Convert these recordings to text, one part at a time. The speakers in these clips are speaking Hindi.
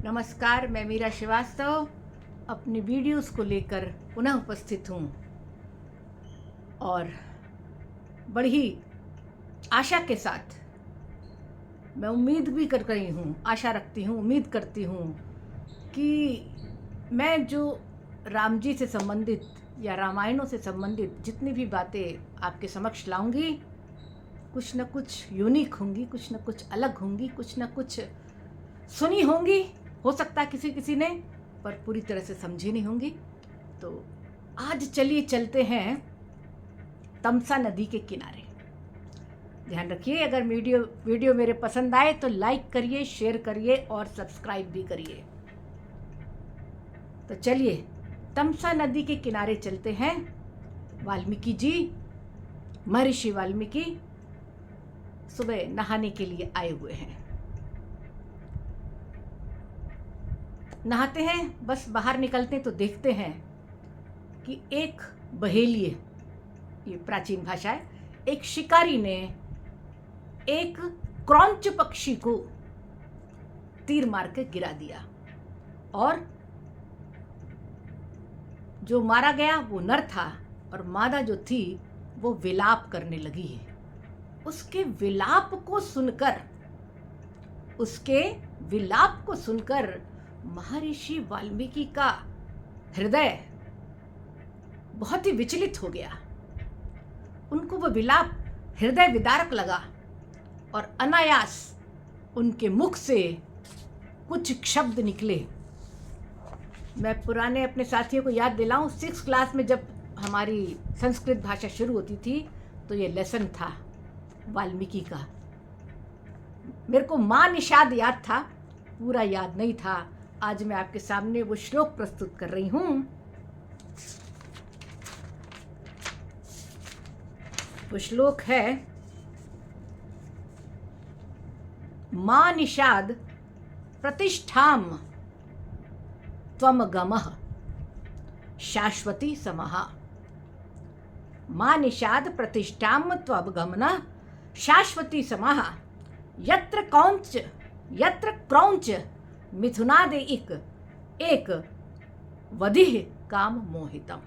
नमस्कार, मैं मीरा श्रीवास्तव अपनी वीडियोस को लेकर पुनः उपस्थित हूँ और बड़ी ही आशा के साथ मैं उम्मीद भी कर रही हूँ, आशा रखती हूँ, उम्मीद करती हूँ कि मैं जो राम जी से संबंधित या रामायणों से संबंधित जितनी भी बातें आपके समक्ष लाऊंगी, कुछ न कुछ यूनिक होंगी, कुछ न कुछ अलग होंगी, कुछ न कुछ सुनी होंगी, हो सकता है किसी ने, पर पूरी तरह से समझी नहीं होंगी। तो आज चलिए चलते हैं तमसा नदी के किनारे। ध्यान रखिए, अगर वीडियो मेरे पसंद आए तो लाइक करिए, शेयर करिए और सब्सक्राइब भी करिए। तो चलिए तमसा नदी के किनारे चलते हैं। वाल्मीकि जी, महर्षि वाल्मीकि सुबह नहाने के लिए आए हुए हैं। नहाते हैं, बस बाहर निकलते तो देखते हैं कि एक बहेलिए, ये प्राचीन भाषा है, एक शिकारी ने एक क्रौंच पक्षी को तीर मार के गिरा दिया और जो मारा गया वो नर था और मादा जो थी वो विलाप करने लगी। उसके विलाप को सुनकर महर्षि वाल्मीकि का हृदय बहुत ही विचलित हो गया। उनको वो विलाप हृदय विदारक लगा और अनायास उनके मुख से कुछ शब्द निकले। मैं पुराने अपने साथियों को याद दिलाऊं, 6th क्लास में जब हमारी संस्कृत भाषा शुरू होती थी तो ये लेसन था वाल्मीकि का। मेरे को माँ निषाद याद था, पूरा याद नहीं था। आज मैं आपके सामने वो श्लोक प्रस्तुत कर रही हूं। वो श्लोक है, माँ निषाद प्रतिष्ठाम त्वम गमः शाश्वती समः। माँ निषाद प्रतिष्ठाम त्वम गमनः शाश्वती समः। यत्र क्रौंच मिथुनादे एक वधिः काम मोहितम।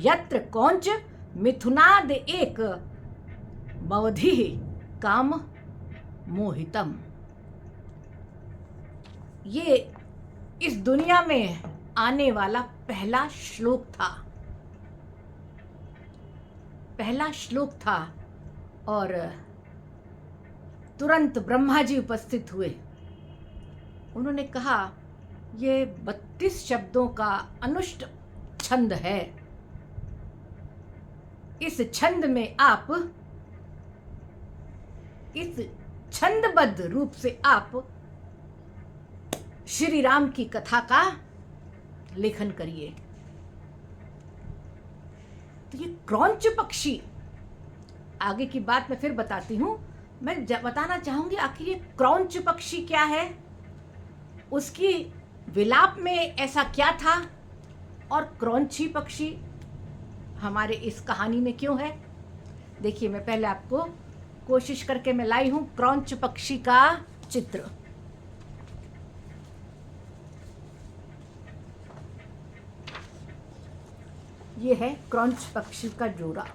यत्र क्रौंच मिथुनाद एक वधिः काम मोहितम। ये इस दुनिया में आने वाला पहला श्लोक था और तुरंत ब्रह्मा जी उपस्थित हुए। उन्होंने कहा, ये 32 शब्दों का अनुष्ट छंद है। इस छंद में आप इस छंदबद्ध रूप से आप श्री राम की कथा का लेखन करिए। तो ये क्रौंच पक्षी, आगे की बात मैं फिर बताती हूं। मैं बताना चाहूंगी आखिर ये क्रौंच पक्षी क्या है, उसकी विलाप में ऐसा क्या था और क्रौंची पक्षी हमारे इस कहानी में क्यों है। देखिए, मैं पहले आपको कोशिश करके मैं लाई हूं क्रौंच पक्षी का चित्र। ये है क्रौंच पक्षी का जोड़ा।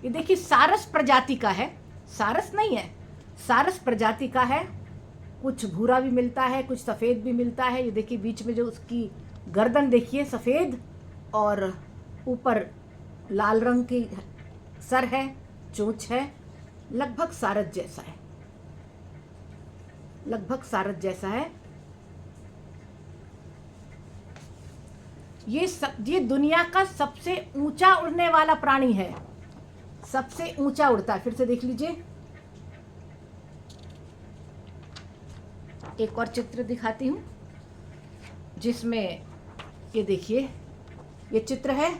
ये देखिए सारस प्रजाति का है, सारस नहीं है, सारस प्रजाति का है। कुछ भूरा भी मिलता है, कुछ सफ़ेद भी मिलता है। ये देखिए बीच में जो उसकी गर्दन देखिए सफ़ेद और ऊपर लाल रंग की सर है, चोंच है, लगभग सारस जैसा है। ये दुनिया का सबसे ऊंचा उड़ने वाला प्राणी है, सबसे ऊंचा उड़ता है। फिर से देख लीजिए, एक और चित्र दिखाती हूँ जिसमें ये देखिए, ये चित्र है।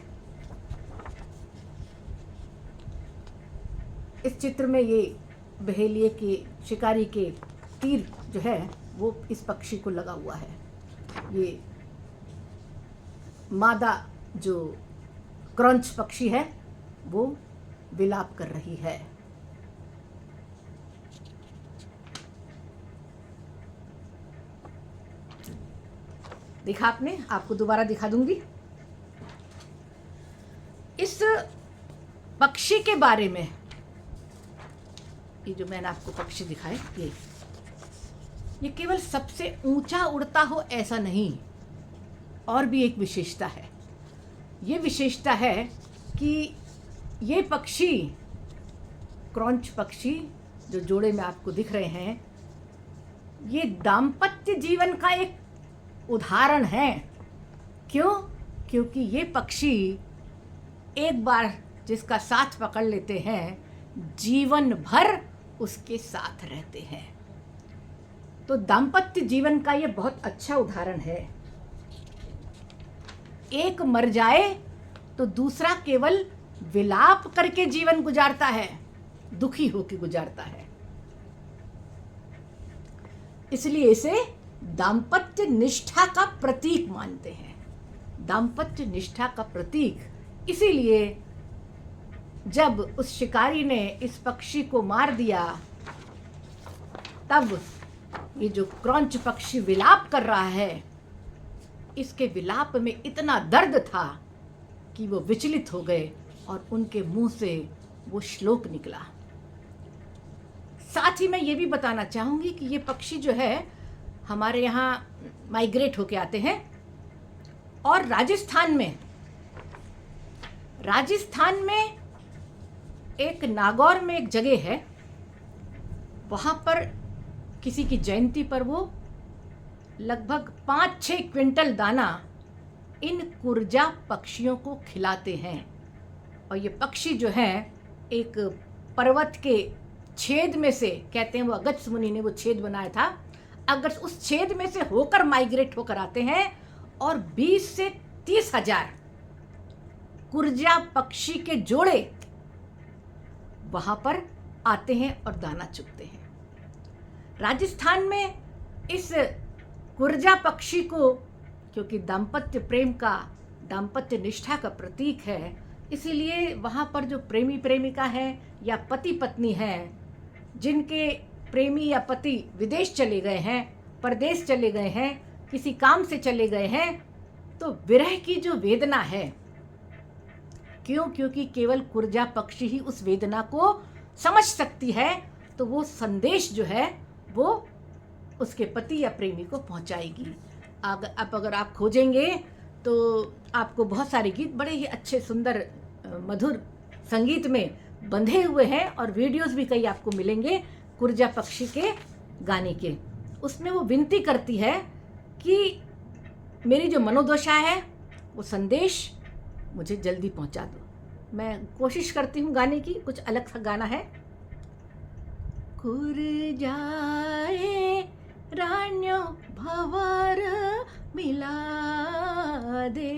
इस चित्र में ये बहेलिए के शिकारी के तीर जो है वो इस पक्षी को लगा हुआ है। ये मादा जो क्रौंच पक्षी है वो विलाप कर रही है। देखा आपने, आपको दोबारा दिखा दूंगी। इस पक्षी के बारे में, ये जो मैंने आपको पक्षी दिखाए, ये केवल सबसे ऊंचा उड़ता हो ऐसा नहीं, और भी एक विशेषता है। ये विशेषता है कि ये पक्षी, क्रॉन्च पक्षी जो जोड़े में आपको दिख रहे हैं, ये दाम्पत्य जीवन का एक उदाहरण है। क्यों? क्योंकि ये पक्षी एक बार जिसका साथ पकड़ लेते हैं, जीवन भर उसके साथ रहते हैं। तो दाम्पत्य जीवन का ये बहुत अच्छा उदाहरण है। एक मर जाए तो दूसरा केवल विलाप करके जीवन गुजारता है, दुखी होकर गुजारता है। इसलिए इसे दाम्पत्य निष्ठा का प्रतीक मानते हैं। दाम्पत्य निष्ठा का प्रतीक। इसीलिए जब उस शिकारी ने इस पक्षी को मार दिया, तब ये जो क्रॉन्च पक्षी विलाप कर रहा है, इसके विलाप में इतना दर्द था कि वो विचलित हो गए और उनके मुंह से वो श्लोक निकला। साथ ही मैं ये भी बताना चाहूंगी कि ये पक्षी जो है हमारे यहाँ माइग्रेट होके आते हैं, और राजस्थान में एक नागौर में एक जगह है, वहाँ पर किसी की जयंती पर वो लगभग 5-6 क्विंटल दाना इन कुरजा पक्षियों को खिलाते हैं। और ये पक्षी जो हैं एक पर्वत के छेद में से, कहते हैं वो अगस्त्य मुनि ने वो छेद बनाया था, अगर उस छेद में से होकर माइग्रेट होकर आते हैं और 20 से 30 हजार कुरजा पक्षी के जोड़े वहां पर आते हैं और दाना चुगते हैं। राजस्थान में इस कुरजा पक्षी को, क्योंकि दाम्पत्य प्रेम का, दाम्पत्य निष्ठा का प्रतीक है, इसीलिए वहाँ पर जो प्रेमी प्रेमिका है या पति पत्नी हैं, जिनके प्रेमी या पति विदेश चले गए हैं, परदेश चले गए हैं, किसी काम से चले गए हैं, तो विरह की जो वेदना है, क्योंकि केवल कुरजा पक्षी ही उस वेदना को समझ सकती है, तो वो संदेश जो है वो उसके पति या प्रेमी को पहुंचाएगी। अब अगर आप खोजेंगे तो आपको बहुत सारे गीत बड़े ही अच्छे सुंदर मधुर संगीत में बंधे हुए हैं, और वीडियोस भी कई आपको मिलेंगे कुरजा पक्षी के गाने के। उसमें वो विनती करती है कि मेरी जो मनोदशा है वो संदेश मुझे जल्दी पहुंचा दो। मैं कोशिश करती हूँ गाने की, कुछ अलग सा गाना है। कुरजाए रान्यो भवर मिला दे,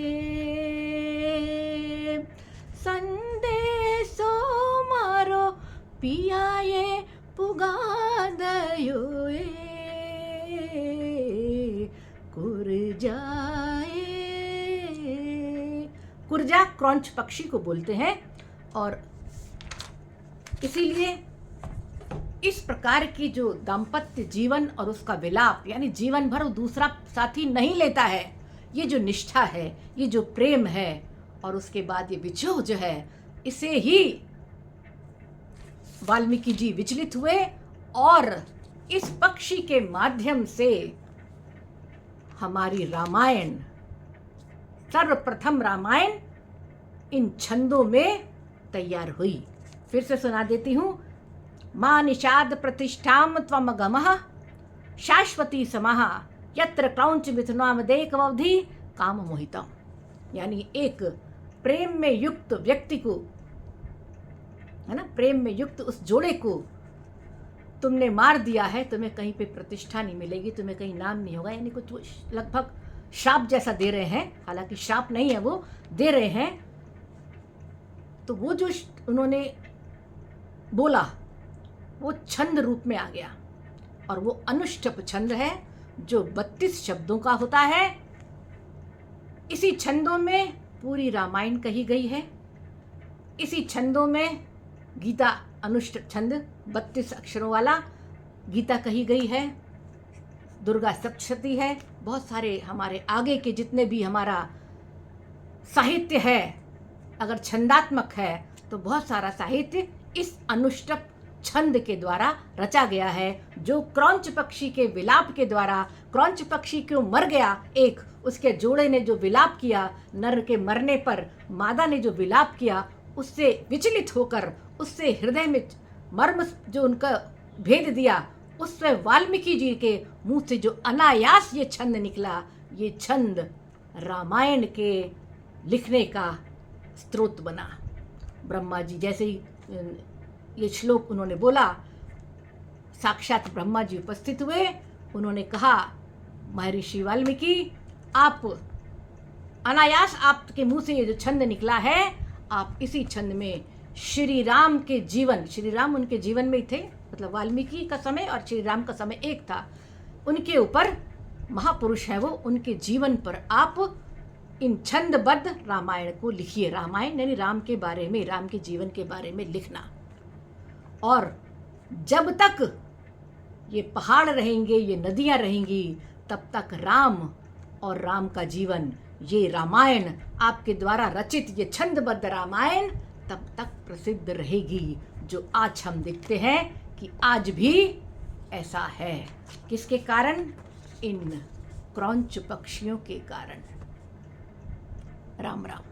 संदेशो मारो पियाए पुगा दयो कुरजाए। कुरजा क्रॉन्च पक्षी को बोलते हैं, और इसीलिए इस प्रकार की जो दाम्पत्य जीवन और उसका विलाप, यानी जीवन भर वो दूसरा साथी नहीं लेता है, ये जो निष्ठा है, ये जो प्रेम है, और उसके बाद ये विछोह जो है, इसे ही वाल्मीकि जी विचलित हुए और इस पक्षी के माध्यम से हमारी रामायण, सर्वप्रथम रामायण इन छंदों में तैयार हुई। फिर से सुना देती हूँ। मां निषाद प्रतिष्ठाम त्वमगमः शाश्वती समाः यत्र क्रौंच मिथुनामदेकवधि काम मोहितम। यानी एक प्रेम में युक्त व्यक्ति को, है ना, प्रेम में युक्त उस जोड़े को तुमने मार दिया है, तुम्हें कहीं पे प्रतिष्ठा नहीं मिलेगी, तुम्हें कहीं नाम नहीं होगा। यानी कुछ लगभग श्राप जैसा दे रहे हैं, हालांकि श्राप नहीं है, वो दे रहे हैं। तो वो जो उन्होंने बोला वो छंद रूप में आ गया, और वो अनुष्टुप छंद है जो 32 शब्दों का होता है। इसी छंदों में पूरी रामायण कही गई है। इसी छंदों में गीता, अनुष्टुप छंद 32 अक्षरों वाला गीता कही गई है। दुर्गा सप्तशती है, बहुत सारे हमारे आगे के जितने भी हमारा साहित्य है, अगर छंदात्मक है तो बहुत सारा साहित्य इस अनुष्टुप छंद के द्वारा रचा गया है, जो क्रौंच पक्षी के विलाप के द्वारा, क्रौंच पक्षी क्यों मर गया, एक उसके जोड़े ने जो विलाप किया, नर के मरने पर मादा ने जो विलाप किया, उससे विचलित होकर, उससे हृदय में मर्म जो उनका भेद दिया, उससे वाल्मीकि जी के मुंह से जो अनायास ये छंद निकला, ये छंद रामायण के लिखने का स्रोत बना। ब्रह्मा जी जैसे ही ये श्लोक उन्होंने बोला, साक्षात ब्रह्मा जी उपस्थित हुए। उन्होंने कहा, महर्षि वाल्मीकि, आप अनायास आपके मुंह से ये जो छंद निकला है, आप इसी छंद में श्री राम के जीवन, श्री राम उनके जीवन में ही थे, मतलब वाल्मीकि का समय और श्री राम का समय एक था, उनके ऊपर महापुरुष है वो, उनके जीवन पर आप इन छंदबद्ध रामायण को लिखिए। रामायण यानी राम के बारे में, राम के जीवन के बारे में लिखना। और जब तक ये पहाड़ रहेंगे, ये नदियाँ रहेंगी, तब तक राम और राम का जीवन, ये रामायण आपके द्वारा रचित ये छंदबद्ध रामायण तब तक प्रसिद्ध रहेगी, जो आज हम देखते हैं कि आज भी ऐसा है। किसके कारण? इन क्रौंच पक्षियों के कारण। राम राम।